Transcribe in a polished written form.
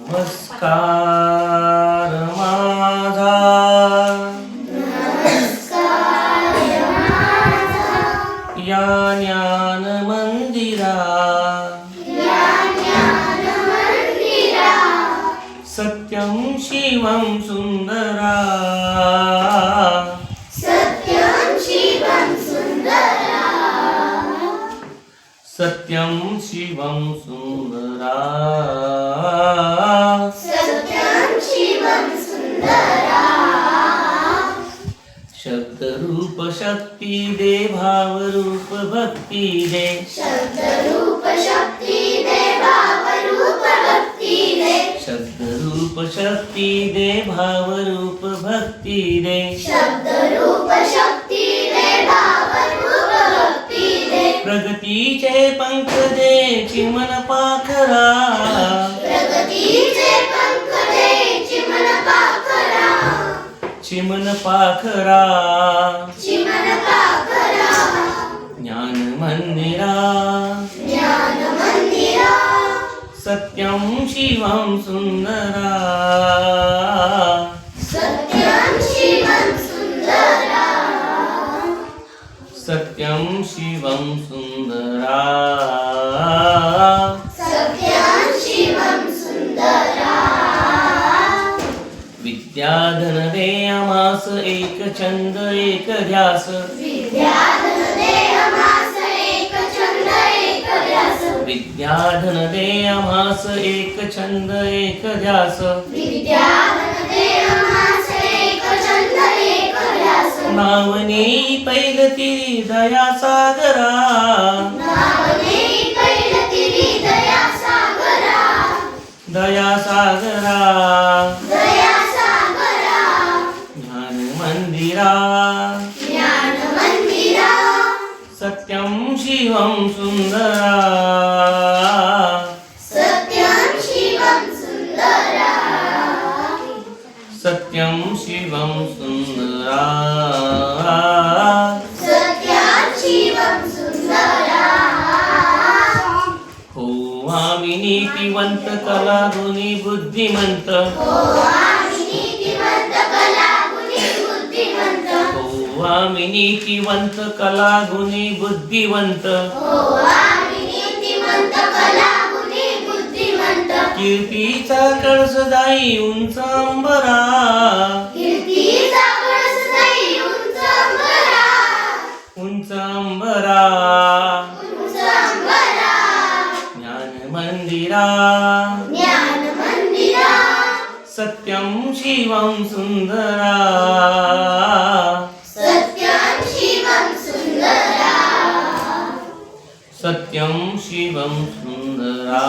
नमस्कार माझा या ज्ञान मंदिरा सत्यं शिवं सुंदरा सत्यं शिवं सुंदरा शब्द रूप शक्ती दे भाव रूप भक्ती दे शब्द रूप शक्ती दे भाव रूप भक्ती दे शब्द रूप शक्ती दे भाव रूप भक्ती दे शब्द रूप शक्ती दे भाव रूप भक्ती दे प्रगतीचे पंख दे चिमन पाखरा प्रगतीचे पंख दे चिमन पाखरा चिमन पाखरा ज्ञान मंदिरा सत्यं शिवं सुंदरा सत्यं शिवं सुंदरा सत्यं शिवं सुंदरा सत्यं शिवं सुंदरा विद्याधन दे आमास एक छंद एक ध्यास विद्याधन दे आमास एक छंद एक ध्यास विद्याधन दे आमास एक छंद एक ध्यास विद्याधन दे आमास एक छंद एक ध्यास नावने पैलती दया सागरा नावने पैलती दया सागरा दया सागरा ज्ञान मंदिरा सत्यं शिवं सुंदरा सत्यं शिवं सुंदरा सत्यं शिवं सुंदरा सत्यं शिवं सुंदरा हो आम्ही नीतिवंत कलागुणी बुद्धिमंत आम्ही नीतिवंत कलागुणी बुद्धिवंत कीर्तीचा कळस जाई उंच अंबरा उंच अंबरा ज्ञान मंदिरा सत्यं शिवं सुंदरा सत्यं शिवं सुंदरा